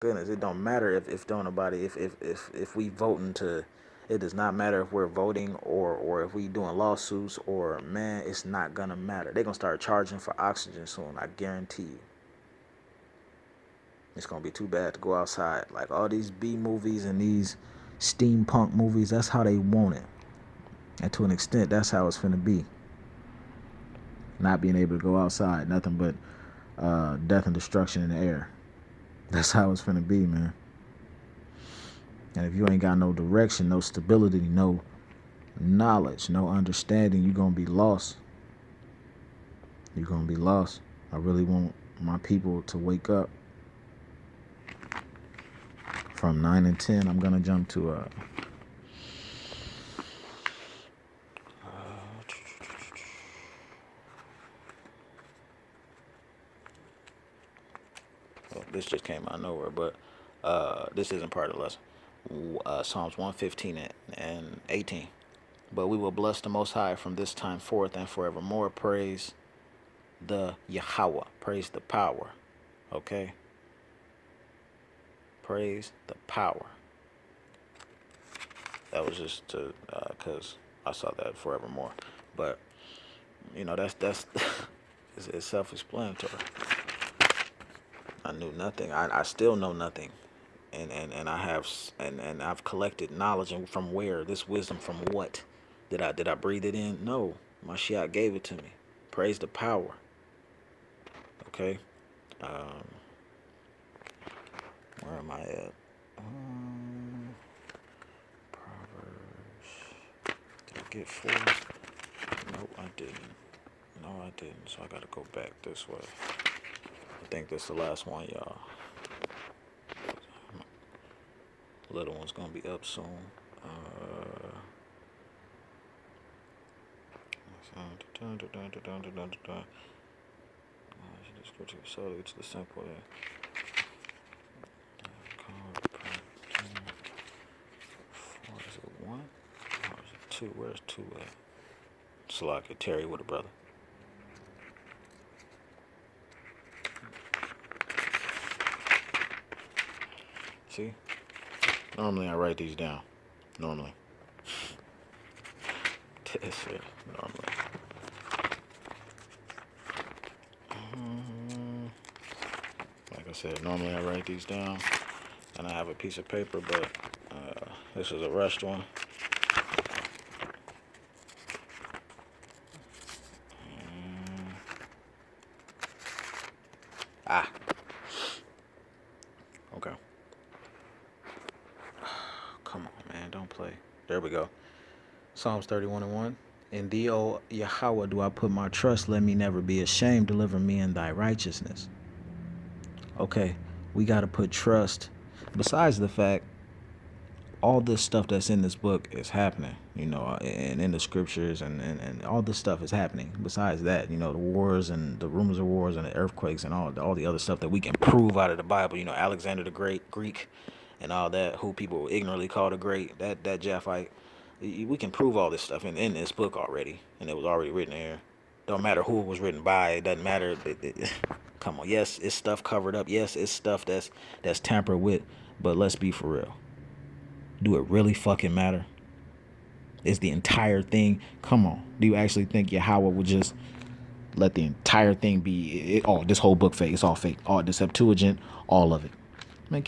Goodness, it don't matter if don't nobody if we voting to. It does not matter if we're voting or if we doing lawsuits or man, it's not gonna matter. They're gonna start charging for oxygen soon. I guarantee you. It's gonna be too bad to go outside. Like all these B movies and these steampunk movies, that's how they want it. And to an extent, that's how it's finna be. Not being able to go outside, nothing but death and destruction in the air. That's how it's finna be, man. And if you ain't got no direction, no stability, no knowledge, no understanding, you're gonna be lost. You're gonna be lost. I really want my people to wake up. From 9 and 10, I'm gonna jump to well, this just came out of nowhere, but this isn't part of the lesson. Psalms 115 and 18. But we will bless the Most High from this time forth and forevermore. Praise the Yahweh. Praise the power. Okay? Praise the power. That was just to, because I saw that forevermore. But, that's it's self-explanatory. I knew nothing. I still know nothing. And I have and I've collected knowledge, and from where this wisdom, from what did I breathe it in? No, my Mashiach gave it to me. Praise the power. Okay, um, where am I at? Proverbs. Did I get four? No, I didn't. No, I didn't. So I gotta go back this way. I think this is the last one, y'all. Little one's gonna be up soon. So it's the simple. Is it one? Or is it two? Where's two at? Salaka Terry with a brother. See? Normally I write these down. Normally. This shit. Normally. Like I said, normally I write these down and I have a piece of paper, but this is a rushed one. Ah. Okay. Come on, man. Don't play. There we go. Psalms 31 and 1. In thee, O Yahweh, do I put my trust. Let me never be ashamed. Deliver me in thy righteousness. Okay, we got to put trust. Besides the fact, all this stuff that's in this book is happening, and in the scriptures, and all this stuff is happening. Besides that, the wars and the rumors of wars and the earthquakes and all the other stuff that we can prove out of the Bible. Alexander the Great, Greek, and all that, who people ignorantly call the Great, that Japhite. We can prove all this stuff in this book already, and it was already written here. Don't matter who it was written by. It doesn't matter. Come on. Yes, it's stuff covered up. Yes, it's stuff that's tampered with. But let's be for real. Do it really fucking matter? Is the entire thing? Come on. Do you actually think Yahweh would just let the entire thing be? This whole book fake. It's all fake. All the Septuagint, all of it. Man,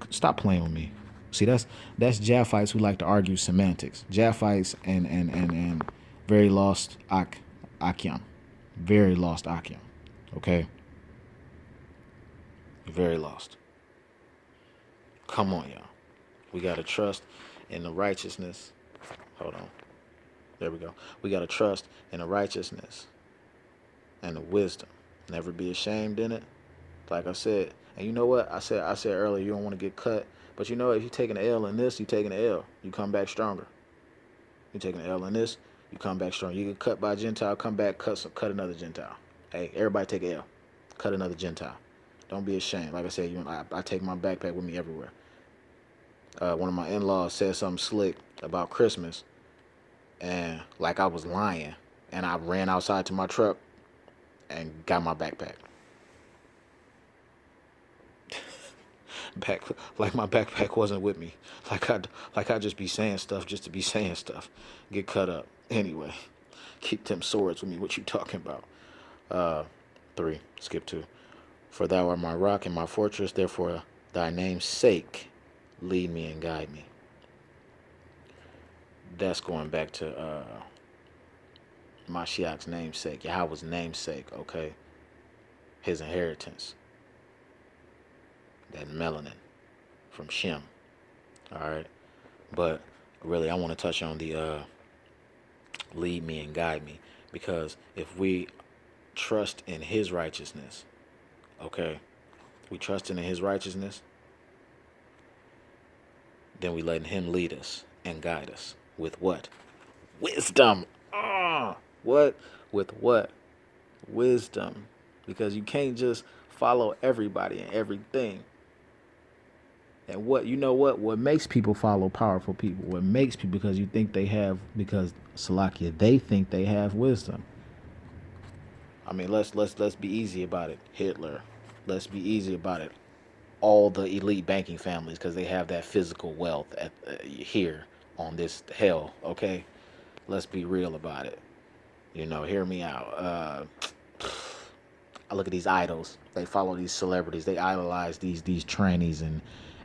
stop playing with me. See, that's Japhites who like to argue semantics. Japhites and very lost Akim. Very lost Akim. Okay? Very lost. Come on, y'all. We got to trust in the righteousness. Hold on. There we go. We got to trust in the righteousness and the wisdom. Never be ashamed in it. Like I said. And you know what? I said earlier, you don't want to get cut. But if you're taking an L in this, you're taking an L. You come back stronger. You're taking an L in this, you come back stronger. You get cut by a Gentile, come back, cut another Gentile. Hey, everybody take an L. Cut another Gentile. Don't be ashamed. Like I said, I take my backpack with me everywhere. One of my in-laws said something slick about Christmas, and like I was lying, and I ran outside to my truck and got my backpack. back, like my backpack wasn't with me. Like I just be saying stuff just to be saying stuff. Get cut up. Anyway, keep them swords with me. What you talking about? 3. Skip 2. For thou art my rock and my fortress, therefore thy name's sake lead me and guide me. That's going back to Mashiach's namesake, Yahweh's namesake, okay? His inheritance. That melanin from Shem. Alright? But really I want to touch on the lead me and guide me. Because if we trust in his righteousness, okay, we trust in his righteousness, then we let him lead us and guide us with what? Wisdom. What? With what? Wisdom. Because you can't just follow everybody and everything. And what makes people follow powerful people? What makes people, because you think they have, because Salakia, they think they have wisdom. I mean, let's be easy about it. Hitler. Let's be easy about it. All the elite banking families, because they have that physical wealth here on this hell. Okay, let's be real about it. Hear me out. I look at these idols. They follow these celebrities. They idolize these trannies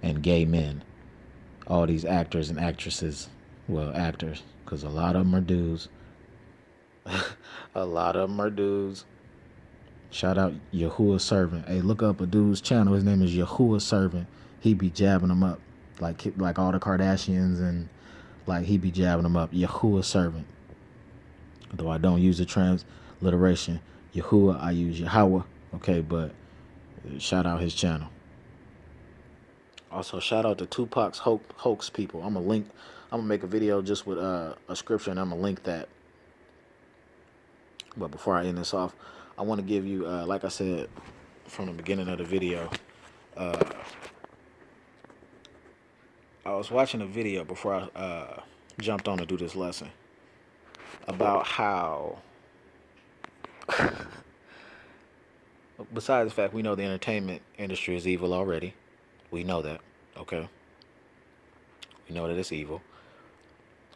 and gay men. All these actors and actresses. Well, actors, because a lot of them are dudes. A lot of them are dudes. Shout out Yahuwah Servant. Hey, look up a dude's channel. His name is Yahuwah Servant. He be jabbing them up like all the Kardashians, and like he be jabbing them up. Yahuwah Servant. Though I don't use the transliteration Yahuwah, I use Yahweh. Okay, but shout out his channel. Also, shout out to Tupac's hoax people. I'm gonna make a video just with a scripture, and I'm gonna link that. But before I end this off, I want to give you, like I said from the beginning of the video, I was watching a video before I jumped on to do this lesson about how, besides the fact we know the entertainment industry is evil already, we know that, okay? We know that it's evil,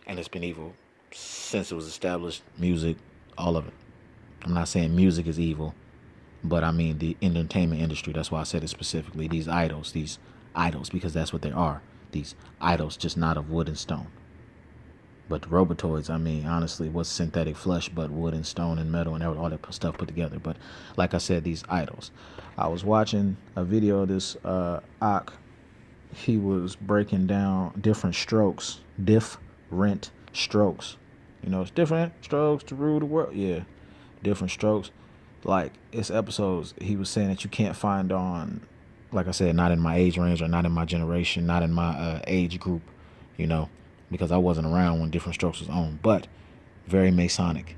and it's been evil since it was established. Music, all of it. I'm not saying music is evil, but I mean the entertainment industry. That's why I said it specifically. These idols, because that's what they are. These idols, just not of wood and stone. But the Robotoids, I mean, honestly, what's synthetic flesh but wood and stone and metal and all that stuff put together? But like I said, these idols. I was watching a video of this Ak. He was breaking down different strokes. It's different strokes to rule the world. Yeah. Different strokes. Like, it's episodes he was saying that you can't find on, like I said, not in my age range or not in my generation, not in my age group, because I wasn't around when Different Strokes was on. But very Masonic,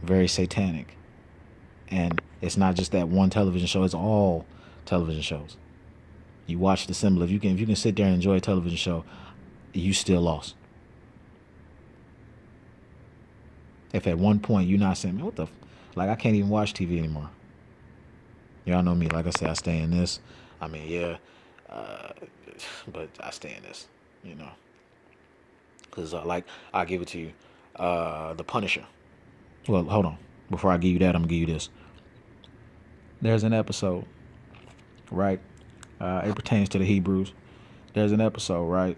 very satanic. And it's not just that one television show, it's all television shows. You watch the symbol. If you can sit there and enjoy a television show, you still lost. If at one point you're not saying, man, what the like, I can't even watch TV anymore. Y'all know me. Like I said, I stay in this. I mean, yeah. But I stay in this, Because, I'll give it to you. The Punisher. Well, hold on. Before I give you that, I'm going to give you this. There's an episode, right? It pertains to the Hebrews. There's an episode, right?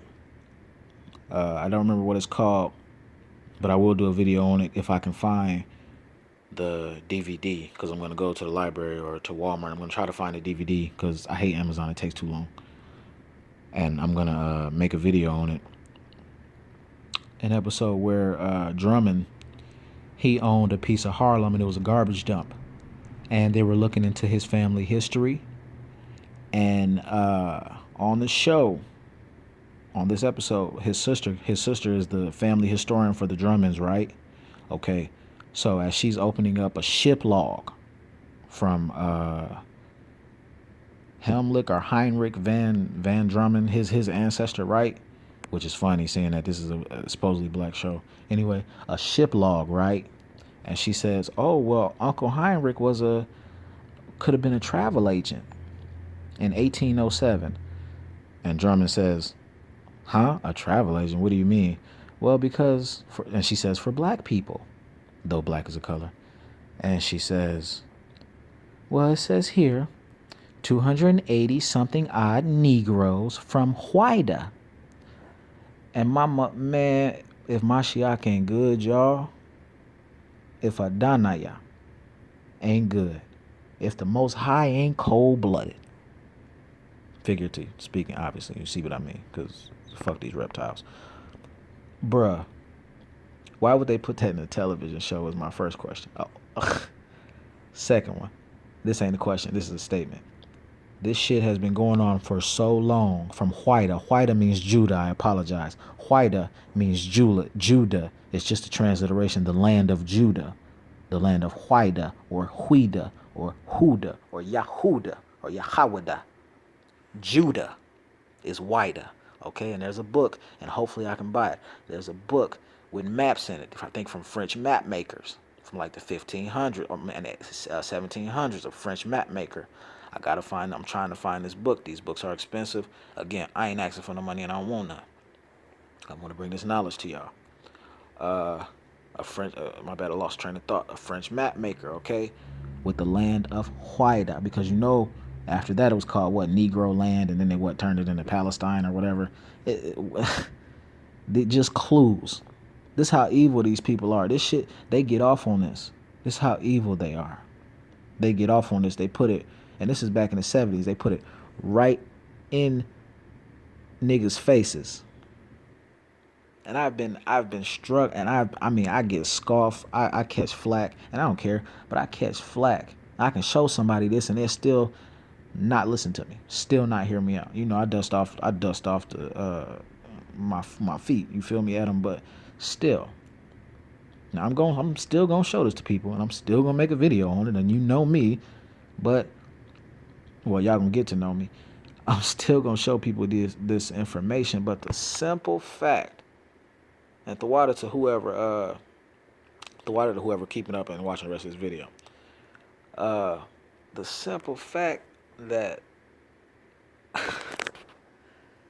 I don't remember what it's called, but I will do a video on it if I can find the DVD, because I'm going to go to the library or to Walmart. I'm going to try to find a DVD because I hate Amazon. It takes too long. And I'm going to make a video on it. An episode where Drummond, he owned a piece of Harlem and it was a garbage dump. And they were looking into his family history. And on the show, on this episode, his sister is the family historian for the Drummonds, right? Okay. So as she's opening up a ship log from Helmlich or Heinrich Van Drummond, his ancestor, right? Which is funny, seeing that this is a supposedly black show. Anyway, a ship log, right? And she says, "Oh well, Uncle Heinrich could have been a travel agent in 1807." And Drummond says, huh? A travel agent? What do you mean? Well, because, and she says, for black people, though black is a color. And she says, well, it says here, 280 something odd Negroes from Huida. And man, if Mashiach ain't good, y'all, if Adonai ain't good, if the Most High ain't cold-blooded, figuratively speaking, obviously, you see what I mean, because fuck these reptiles. Bruh, why would they put that in a television show is my first question. Oh. Second one, this ain't a question, this is a statement. This shit has been going on for so long. From Huida. Huida means Judah. I apologize. Huida means Judah. It's just a transliteration. The land of Judah. The land of Huida or Huida or Huda or Yahuda or Yahawada. Judah is Huida. Okay, and there's a book, and hopefully I can buy it. There's a book with maps in it, I think from French map makers, from like the 1500s or 1700s, a French map maker. I'm trying to find this book. These books are expensive. Again, I ain't asking for no money and I don't want none. I want to bring this knowledge to y'all. My bad, I lost train of thought. A French map maker, okay? With the land of Huida. Because after that it was called Negro land, and then they turned it into Palestine or whatever. They just clues. This is how evil these people are. This shit, they get off on this. This is how evil they are. They get off on this. They put it, and this is back in the 70s, they put it right in niggas' faces. And I've been struck, and I get scoffed. I catch flack, and I don't care, but I catch flack. I can show somebody this, and they're still not listen to me, still not hear me out. I dust off my feet. You feel me, Adam? But still, now I'm still gonna show this to people, and I'm still gonna make a video on it. And you know me, but y'all gonna get to know me. I'm still gonna show people this information. But the simple fact, and the water to whoever keeping up and watching the rest of this video, the simple fact that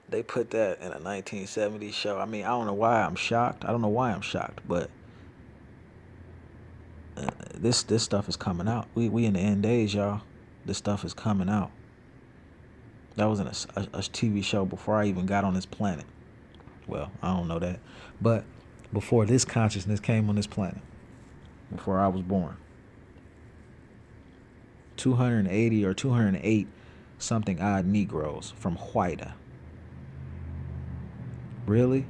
they put that in a 1970s show. I mean, I don't know why I'm shocked. But this stuff is coming out. We in the end days, y'all. This stuff is coming out. That was in a TV show before I even got on this planet. Well, I don't know that. But before this consciousness came on this planet, before I was born, 280 or 208 something odd Negroes from Huida. Really?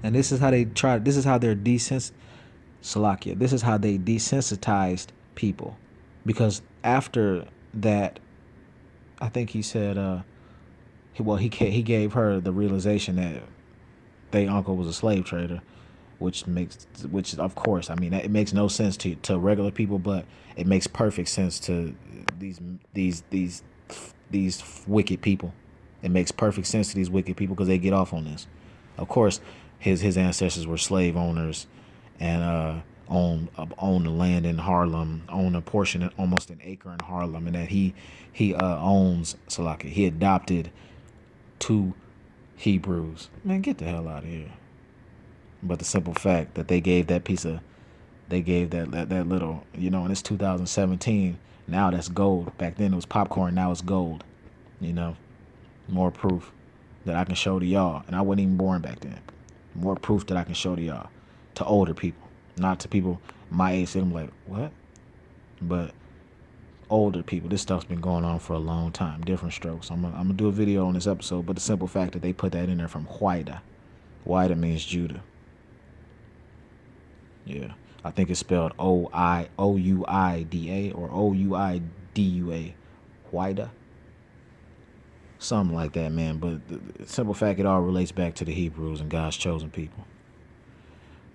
And this is how they this is how they're Salakia. This is how they desensitized people. Because after that, I think he said, he gave her the realization that their uncle was a slave trader, which of course, I mean, it makes no sense to regular people, but it makes perfect sense to these wicked people. It makes perfect sense to these wicked people because they get off on this. Of course, his ancestors were slave owners and owned the land in Harlem, owned a portion, almost an acre in Harlem, and that he owns Salaka. He adopted 2 Hebrews. Man, get the hell out of here. But the simple fact that they gave that little, and it's 2017. Now that's gold. Back then it was popcorn. Now it's gold. More proof that I can show to y'all. And I wasn't even born back then. More proof that I can show to y'all. To older people. Not to people my age. I'm like, what? But older people. This stuff's been going on for a long time. Different strokes. I'm gonna do a video on this episode. But the simple fact that they put that in there from Huida. Huida means Judah. Yeah. I think it's spelled Ouida or Ouidua. Huida. Something like that, man. But the simple fact, it all relates back to the Hebrews and God's chosen people.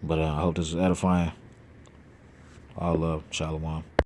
But I hope this is edifying. All love. Shalom.